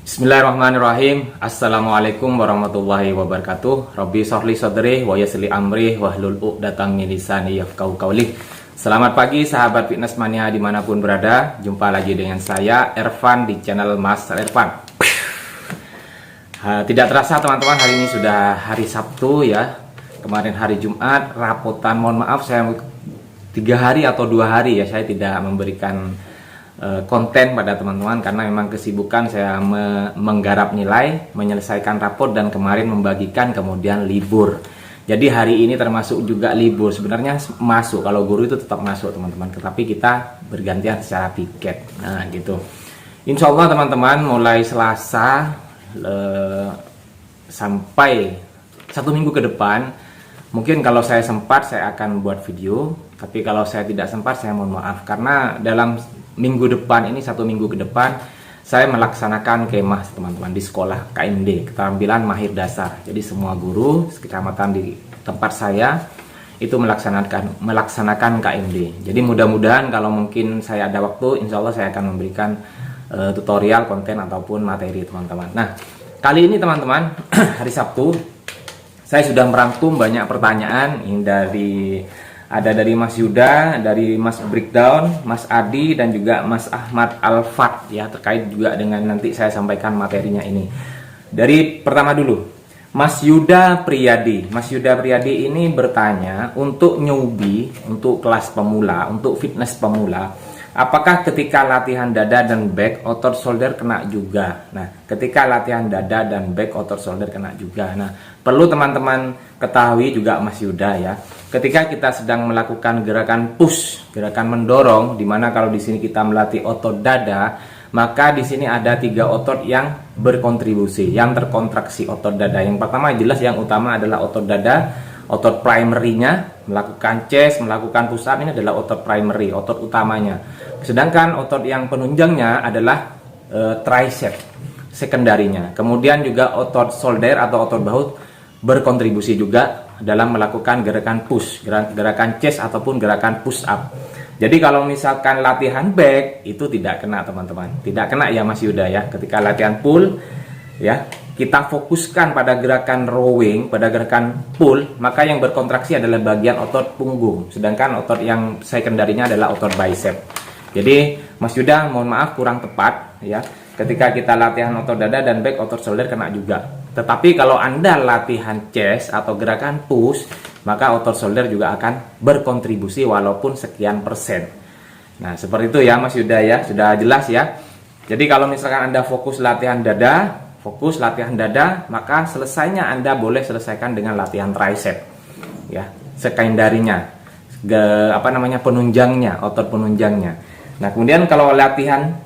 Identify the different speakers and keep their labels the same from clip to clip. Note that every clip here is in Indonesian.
Speaker 1: Bismillahirrahmanirrahim. Assalamualaikum warahmatullahi wabarakatuh. Rabbi shrahli sadri wa yassir li amri wahlul 'uqdatam min lisani yafqahu qawli. Selamat pagi sahabat fitness mania dimanapun berada. Jumpa lagi dengan saya Ervan di channel Mas Ervan. Tidak terasa teman-teman, hari ini sudah hari Sabtu ya. Kemarin hari Jumat rapotan, mohon maaf saya 3 hari atau 2 hari ya saya tidak memberikan konten pada teman-teman karena memang kesibukan saya menggarap nilai, menyelesaikan rapot, dan kemarin membagikan, kemudian libur. Jadi hari ini termasuk juga libur. Sebenarnya masuk, kalau guru itu tetap masuk teman-teman, tetapi kita bergantian secara piket. Nah gitu. Insya Allah teman-teman mulai Selasa sampai 1 minggu ke depan, mungkin kalau saya sempat saya akan buat video, tapi kalau saya tidak sempat saya mohon maaf, karena dalam minggu depan ini, 1 minggu ke depan, saya melaksanakan kemah teman-teman di sekolah KMD, keterampilan mahir dasar. Jadi semua guru kecamatan di tempat saya itu melaksanakan KMD. Jadi mudah-mudahan kalau mungkin saya ada waktu, insya Allah saya akan memberikan tutorial, konten ataupun materi teman-teman. Nah kali ini teman-teman hari Sabtu saya sudah merangkum banyak pertanyaan ini ada dari Mas Yuda, dari Mas Breakdown, Mas Adi, dan juga Mas Ahmad Alfat ya, terkait juga dengan nanti saya sampaikan materinya ini. Dari pertama dulu, Mas Yuda Priyadi. Mas Yuda Priyadi ini bertanya untuk newbie, untuk kelas pemula, untuk fitness pemula, apakah ketika latihan dada dan back otot shoulder kena juga? Nah, ketika latihan dada dan back otot shoulder kena juga. Nah, perlu teman-teman ketahui juga Mas Yuda ya. Ketika kita sedang melakukan gerakan push, gerakan mendorong, dimana kalau di sini kita melatih otot dada, maka di sini ada 3 otot yang berkontribusi, yang terkontraksi otot dada. Yang pertama jelas yang utama adalah otot dada, otot primary-nya, melakukan chest, melakukan push up, ini adalah otot primary, otot utamanya. Sedangkan otot yang penunjangnya adalah tricep, sekundarinya. Kemudian juga otot shoulder atau otot bahu berkontribusi juga dalam melakukan gerakan push, gerakan chest ataupun gerakan push up. Jadi kalau misalkan latihan back itu tidak kena teman-teman, tidak kena ya Mas Yuda ya. Ketika latihan pull ya, kita fokuskan pada gerakan rowing, pada gerakan pull, maka yang berkontraksi adalah bagian otot punggung, sedangkan otot yang sekundarinya adalah otot bicep. Jadi Mas Yuda mohon maaf kurang tepat ya, ketika kita latihan otot dada dan back otot shoulder kena juga. Tetapi kalau Anda latihan chest atau gerakan push, maka otot shoulder juga akan berkontribusi walaupun sekian persen. Nah seperti itu ya Mas Yuda ya, sudah jelas ya. Jadi kalau misalkan Anda fokus latihan dada, maka selesainya Anda boleh selesaikan dengan latihan tricep ya, sekundarinya, penunjangnya, otot penunjangnya. Nah kemudian kalau latihan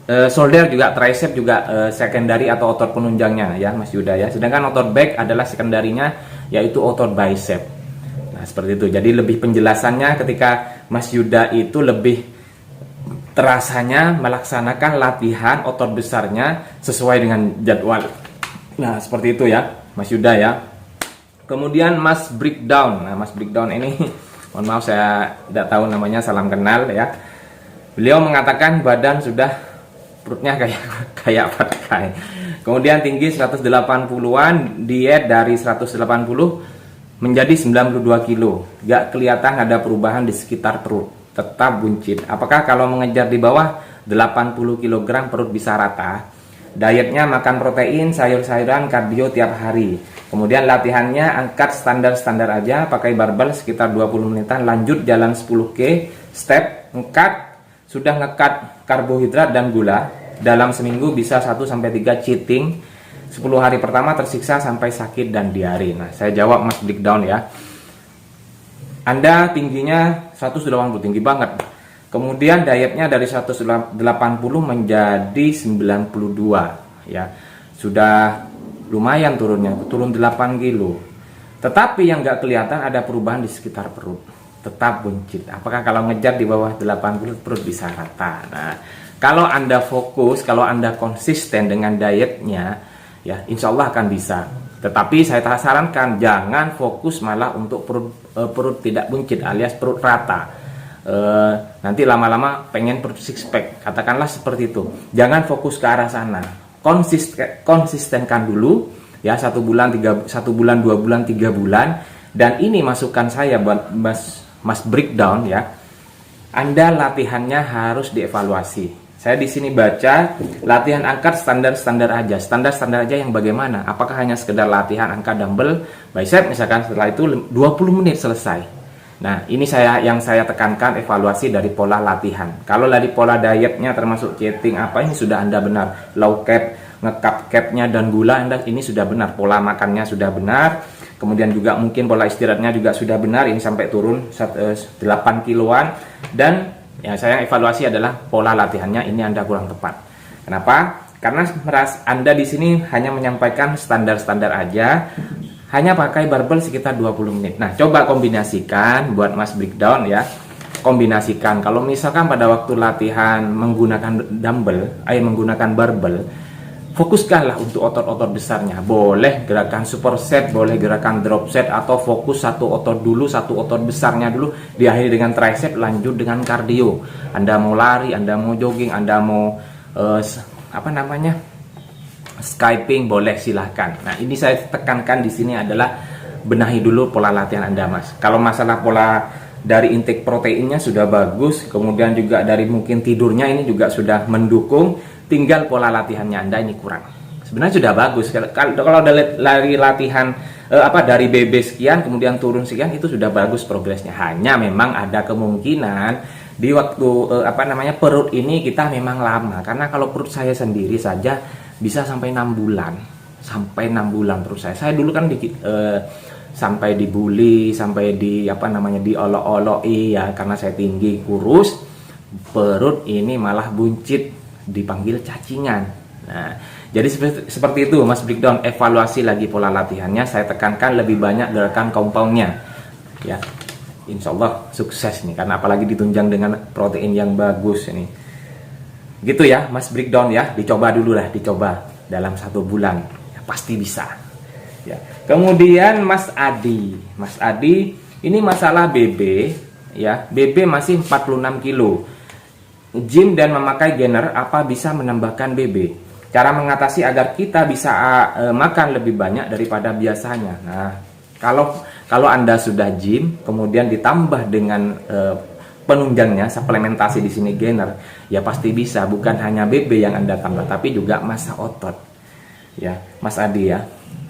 Speaker 1: shoulder juga, tricep juga secondary atau otot penunjangnya ya Mas Yuda ya. Sedangkan otot back adalah secondary-nya, yaitu otot bicep. Nah seperti itu. Jadi lebih penjelasannya ketika Mas Yuda itu lebih terasanya melaksanakan latihan otot besarnya sesuai dengan jadwal. Nah seperti itu ya Mas Yuda ya. Kemudian Mas Breakdown. Nah Mas Breakdown ini mohon maaf saya tidak tahu namanya, salam kenal ya. Beliau mengatakan badan sudah, perutnya kayak pakai. Kemudian tinggi 180-an, diet dari 180 menjadi 92 kilo. Gak kelihatan ada perubahan di sekitar perut, tetap buncit. Apakah kalau mengejar di bawah 80 kg perut bisa rata? Dietnya makan protein, sayur-sayuran, kardio tiap hari. Kemudian latihannya angkat standar-standar aja, pakai barbel sekitar 20 menitan, lanjut jalan 10K, step, sudah ngekat karbohidrat dan gula. Dalam seminggu bisa 1-3 cheating. 10 hari pertama tersiksa sampai sakit dan diare. Nah saya jawab Mas Breakdown ya, Anda tingginya 180, tinggi banget. Kemudian dietnya dari 180 menjadi 92 ya, sudah lumayan turunnya, turun 8 kilo. Tetapi yang gak kelihatan ada perubahan di sekitar perut, tetap buncit. Apakah kalau ngejar di bawah 80 perut bisa rata? Nah kalau Anda fokus, kalau Anda konsisten dengan dietnya ya, insya Allah akan bisa. Tetapi saya sarankan jangan fokus malah untuk perut tidak buncit alias perut rata. Nanti lama-lama pengen perut six pack, katakanlah seperti itu. Jangan fokus ke arah sana. konsistenkan dulu ya, 1 bulan, 2 bulan, 3 bulan. Dan ini masukan saya buat Mas Breakdown ya. Anda latihannya harus dievaluasi. Saya di sini baca latihan angkat standar-standar aja. Standar-standar aja yang bagaimana? Apakah hanya sekedar latihan angkat dumbbell, bicep misalkan, setelah itu 20 menit selesai. Nah, ini yang saya tekankan evaluasi dari pola latihan. Kalau dari pola dietnya termasuk chatting apa ini sudah Anda benar. Low carb, nge-carb capnya dan gula Anda ini sudah benar. Pola makannya sudah benar. Kemudian juga mungkin pola istirahatnya juga sudah benar. Ini sampai turun 8 kiloan. Dan yang saya evaluasi adalah pola latihannya ini Anda kurang tepat. Kenapa? Karena Anda di sini hanya menyampaikan standar-standar aja, hanya pakai barbel sekitar 20 menit. Nah, coba kombinasikan buat Mas Breakdown ya. Kombinasikan. Kalau misalkan pada waktu latihan menggunakan dumbbell, menggunakan barbel, fokuskanlah untuk otot-otot besarnya. Boleh gerakan superset, boleh gerakan drop set, atau fokus satu otot dulu, satu otot besarnya dulu, diakhiri dengan tricep, lanjut dengan kardio. Anda mau lari, Anda mau jogging, Anda mau skyping, boleh, silahkan. Nah, ini saya tekankan di sini adalah benahi dulu pola latihan Anda, Mas. Kalau masalah pola dari intake proteinnya sudah bagus, kemudian juga dari mungkin tidurnya ini juga sudah mendukung. Tinggal pola latihannya Anda ini kurang. Sebenarnya sudah bagus. Kalau ada lari latihan dari BB sekian kemudian turun sekian, itu sudah bagus progresnya. Hanya memang ada kemungkinan di waktu perut ini kita memang lama. Karena kalau perut saya sendiri saja bisa sampai 6 bulan. Sampai 6 bulan perut saya. Saya dulu kan sampai dibully, sampai diolok-oloki ya, karena saya tinggi kurus. Perut ini malah buncit, dipanggil cacingan. Nah, jadi seperti itu Mas Breakdown. Evaluasi lagi pola latihannya. Saya tekankan lebih banyak gerakan compoundnya ya. Insya Allah sukses nih, karena apalagi ditunjang dengan protein yang bagus ini. Gitu ya Mas Breakdown ya. Dicoba dulu lah, dicoba dalam 1 bulan ya, pasti bisa ya. Kemudian Mas Adi ini masalah BB ya. BB masih 46 kilo. Gym dan memakai gainer apa bisa menambahkan BB? Cara mengatasi agar kita bisa makan lebih banyak daripada biasanya. Nah, kalau Anda sudah gym kemudian ditambah dengan penunjangnya suplementasi di sini gainer, ya pasti bisa. Bukan hanya BB yang Anda tambah, tapi juga massa otot. Ya, Mas Adi ya.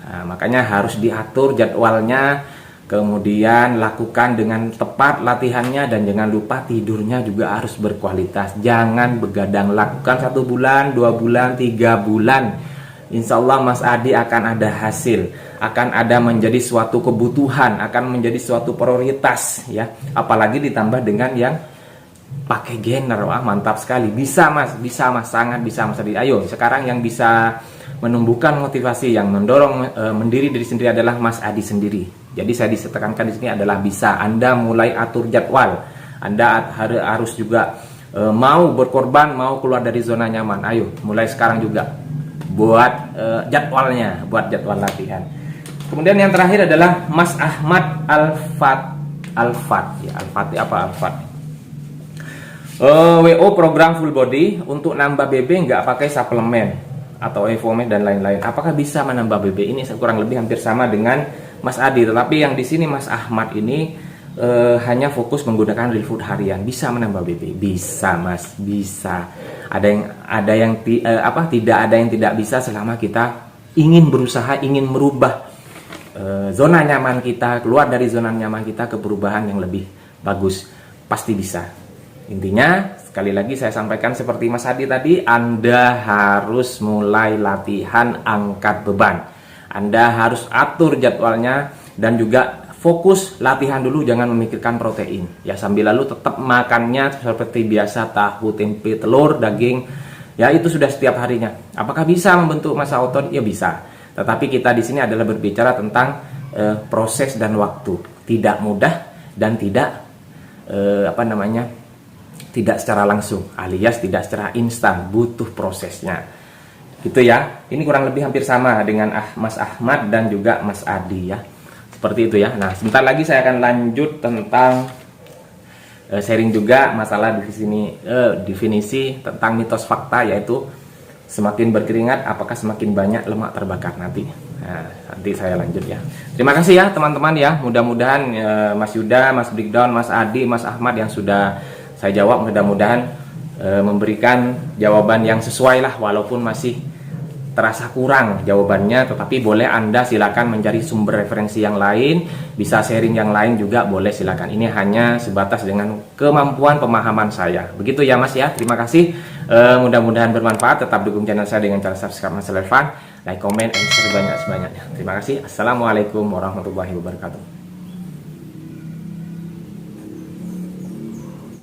Speaker 1: Nah, makanya harus diatur jadwalnya. Kemudian lakukan dengan tepat latihannya, dan jangan lupa tidurnya juga harus berkualitas. Jangan begadang. Lakukan 1 bulan, 2 bulan, 3 bulan. Insya Allah Mas Adi akan ada hasil, akan ada menjadi suatu kebutuhan, akan menjadi suatu prioritas ya. Apalagi ditambah dengan yang pakai gainer. Wah, mantap sekali. Bisa Mas, sangat bisa Mas Adi. Ayo, sekarang yang bisa menumbuhkan motivasi, yang mendorong mendiri diri sendiri adalah Mas Adi sendiri. Jadi saya ditekankan di sini adalah bisa. Anda mulai atur jadwal. Anda harus juga mau berkorban, mau keluar dari zona nyaman. Ayo, mulai sekarang juga buat jadwalnya, buat jadwal latihan. Kemudian yang terakhir adalah Mas Ahmad Alfat. WO program full body untuk nambah BB nggak pakai suplemen atau Evomed dan lain-lain. Apakah bisa menambah BB? Ini kurang lebih hampir sama dengan Mas Adi, tetapi yang di sini Mas Ahmad ini hanya fokus menggunakan real food harian. Bisa menambah BB? Bisa Mas, bisa. Tidak ada yang tidak bisa selama kita ingin berusaha, ingin merubah zona nyaman kita, keluar dari zona nyaman kita ke perubahan yang lebih bagus. Pasti bisa. Intinya sekali lagi saya sampaikan seperti Mas Adi tadi, Anda harus mulai latihan angkat beban. Anda harus atur jadwalnya dan juga fokus latihan dulu, jangan memikirkan protein. Ya, sambil lalu tetap makannya seperti biasa, tahu, tempe, telur, daging. Ya, itu sudah setiap harinya. Apakah bisa membentuk massa otot? Ya bisa. Tetapi kita di sini adalah berbicara tentang proses dan waktu. Tidak mudah dan tidak tidak secara langsung, alias tidak secara instan, butuh prosesnya. Gitu ya. Ini kurang lebih hampir sama dengan Mas Ahmad dan juga Mas Adi ya. Seperti itu ya. Nah, sebentar lagi saya akan lanjut tentang sharing juga masalah definisi tentang mitos fakta, yaitu semakin berkeringat, apakah semakin banyak lemak terbakar nanti. Nah, nanti saya lanjut ya. Terima kasih ya teman-teman ya. Mudah-mudahan Mas Yuda, Mas Breakdown, Mas Adi, Mas Ahmad yang sudah saya jawab, mudah-mudahan memberikan jawaban yang sesuai lah, walaupun masih terasa kurang jawabannya, tetapi boleh Anda silakan mencari sumber referensi yang lain, bisa sharing yang lain juga boleh, silakan. Ini hanya sebatas dengan kemampuan pemahaman saya. Begitu ya Mas ya. Terima kasih. Mudah-mudahan bermanfaat. Tetap dukung channel saya dengan cara subscribe Mas Relevan, like, comment, and share banyak-banyaknya. Terima kasih. Assalamualaikum warahmatullahi wabarakatuh.